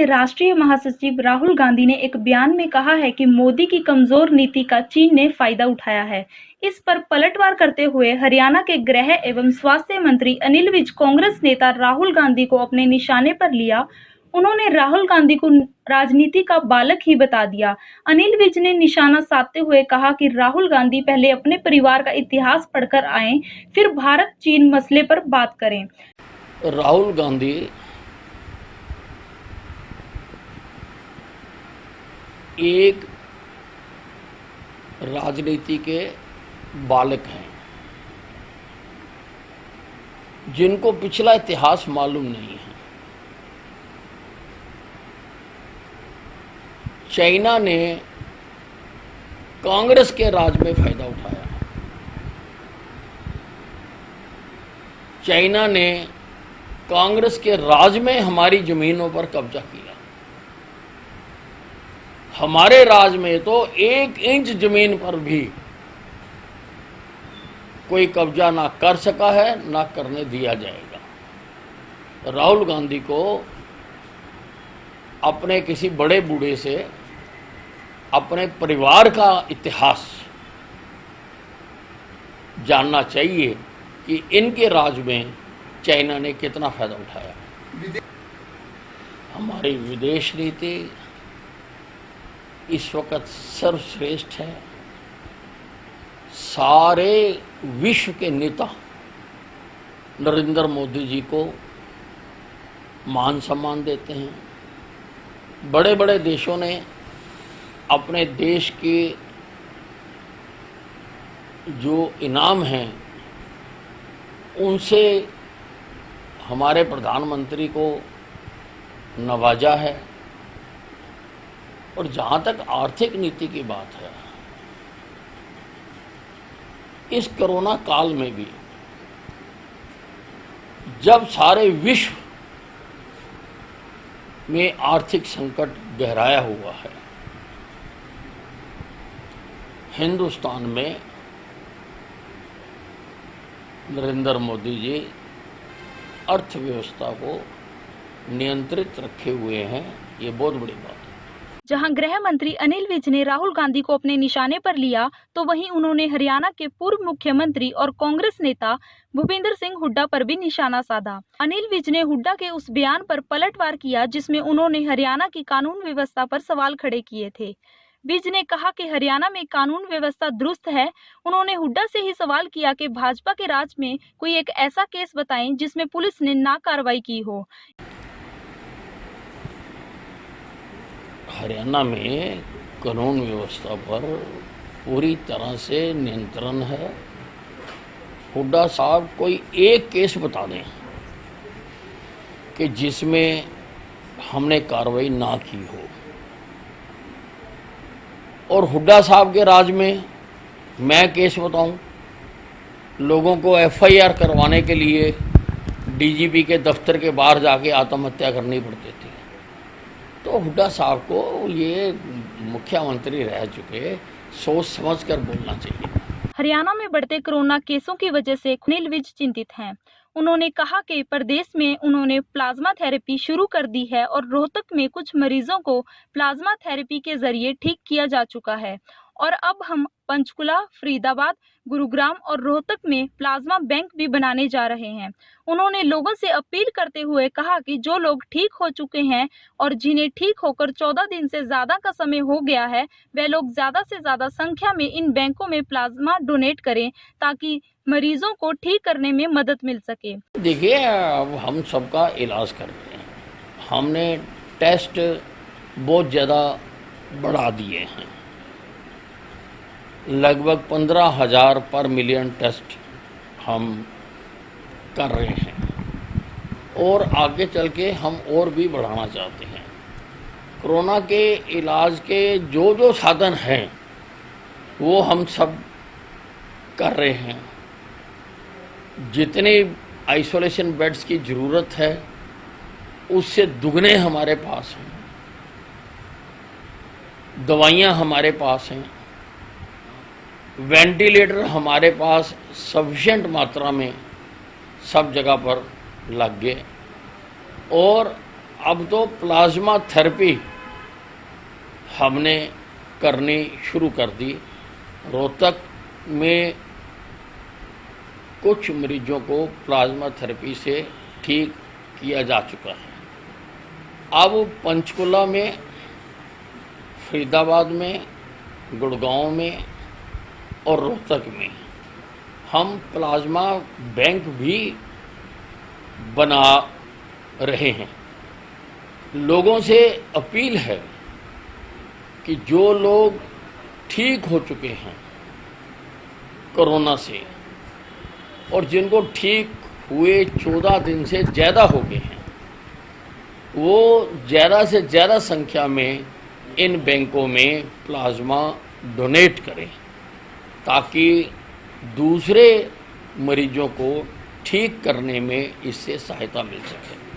के राष्ट्रीय महासचिव राहुल गांधी ने एक बयान में कहा है कि मोदी की कमजोर नीति का चीन ने फायदा उठाया है। इस पर पलटवार करते हुए हरियाणा के गृह एवं स्वास्थ्य मंत्री अनिल विज कांग्रेस नेता राहुल गांधी को अपने निशाने पर लिया। उन्होंने राहुल गांधी को राजनीति का बालक ही बता दिया। अनिल विज ने निशाना साधते हुए कहा कि राहुल गांधी पहले अपने परिवार का इतिहास पढ़कर आए, फिर भारत चीन मसले पर बात करें। राहुल गांधी एक राजनीति के बालक हैं जिनको पिछला इतिहास मालूम नहीं है। चाइना ने कांग्रेस के राज में फायदा उठाया। चाइना ने कांग्रेस के राज में हमारी जमीनों पर कब्जा किया। हमारे राज में तो 1 इंच जमीन पर भी कोई कब्जा ना कर सका है, ना करने दिया जाएगा। राहुल गांधी को अपने किसी बड़े बूढ़े से अपने परिवार का इतिहास जानना चाहिए कि इनके राज में चाइना ने कितना फायदा उठाया। हमारी विदेश नीति इस वक्त सर्वश्रेष्ठ है। सारे विश्व के नेता नरेंद्र मोदी जी को मान सम्मान देते हैं। बड़े बड़े देशों ने अपने देश के जो इनाम हैं उनसे हमारे प्रधानमंत्री को नवाजा है। और जहाँ तक आर्थिक नीति की बात है, इस कोरोना काल में भी जब सारे विश्व में आर्थिक संकट गहराया हुआ है, हिंदुस्तान में नरेंद्र मोदी जी अर्थव्यवस्था को नियंत्रित रखे हुए हैं। ये बहुत बड़ी बात है। जहां गृह मंत्री अनिल विज ने राहुल गांधी को अपने निशाने पर लिया, तो वहीं उन्होंने हरियाणा के पूर्व मुख्यमंत्री और कांग्रेस नेता भूपिंदर सिंह हुड्डा पर भी निशाना साधा। अनिल विज ने हुड्डा के उस बयान पर पलटवार किया जिसमें उन्होंने हरियाणा की कानून व्यवस्था पर सवाल खड़े किए थे। विज ने कहा कि हरियाणा में कानून व्यवस्था दुरुस्त है। उन्होंने हुड्डा से ही सवाल किया कि भाजपा के राज में कोई एक ऐसा केस बताएं जिसमें पुलिस ने ना कार्रवाई की हो। हरियाणा में कानून व्यवस्था पर पूरी तरह से नियंत्रण है। हुड्डा साहब कोई एक केस बता दें कि जिसमें हमने कार्रवाई ना की हो। और हुड्डा साहब के राज में मैं केस बताऊं, लोगों को एफआईआर करवाने के लिए डीजीपी के दफ्तर के बाहर जाके आत्महत्या करनी पड़ती थी। तो हुड्डा साहब को ये मुख्यमंत्री रह चुके, सोच समझ कर बोलना चाहिए। हरियाणा में बढ़ते कोरोना केसों की वजह से अनिल विज चिंतित हैं। उन्होंने कहा कि प्रदेश में उन्होंने प्लाज्मा थेरेपी शुरू कर दी है और रोहतक में कुछ मरीजों को प्लाज्मा थेरेपी के जरिए ठीक किया जा चुका है और अब हम पंचकुला, फरीदाबाद, गुरुग्राम और रोहतक में प्लाज्मा बैंक भी बनाने जा रहे हैं। उन्होंने लोगों से अपील करते हुए कहा कि जो लोग ठीक हो चुके हैं और जिन्हें ठीक होकर 14 दिन से ज्यादा का समय हो गया है, वे लोग ज्यादा से ज्यादा संख्या में इन बैंकों में प्लाज्मा डोनेट करें ताकि मरीजों को ठीक करने में मदद मिल सके। देखिए, अब हम सबका इलाज कर रहे हैं। हमने टेस्ट बहुत ज़्यादा बढ़ा दिए हैं। लगभग 15,000 पर मिलियन टेस्ट हम कर रहे हैं और आगे चल के हम और भी बढ़ाना चाहते हैं। कोरोना के इलाज के जो जो साधन हैं वो हम सब कर रहे हैं। जितने आइसोलेशन बेड्स की ज़रूरत है उससे दुगने हमारे पास हैं। दवाइयाँ हमारे पास हैं, वेंटिलेटर हमारे पास सफिशेंट मात्रा में सब जगह पर लग गए और अब तो प्लाज्मा थेरेपी हमने करनी शुरू कर दी। रोहतक में कुछ मरीजों को प्लाज्मा थेरेपी से ठीक किया जा चुका है। अब पंचकुला में, फरीदाबाद में, गुड़गांव में और रोहतक में हम प्लाज्मा बैंक भी बना रहे हैं। लोगों से अपील है कि जो लोग ठीक हो चुके हैं कोरोना से और जिनको ठीक हुए 14 दिन से ज़्यादा हो गए हैं, वो ज़्यादा से ज़्यादा संख्या में इन बैंकों में प्लाज्मा डोनेट करें ताकि दूसरे मरीजों को ठीक करने में इससे सहायता मिल सके।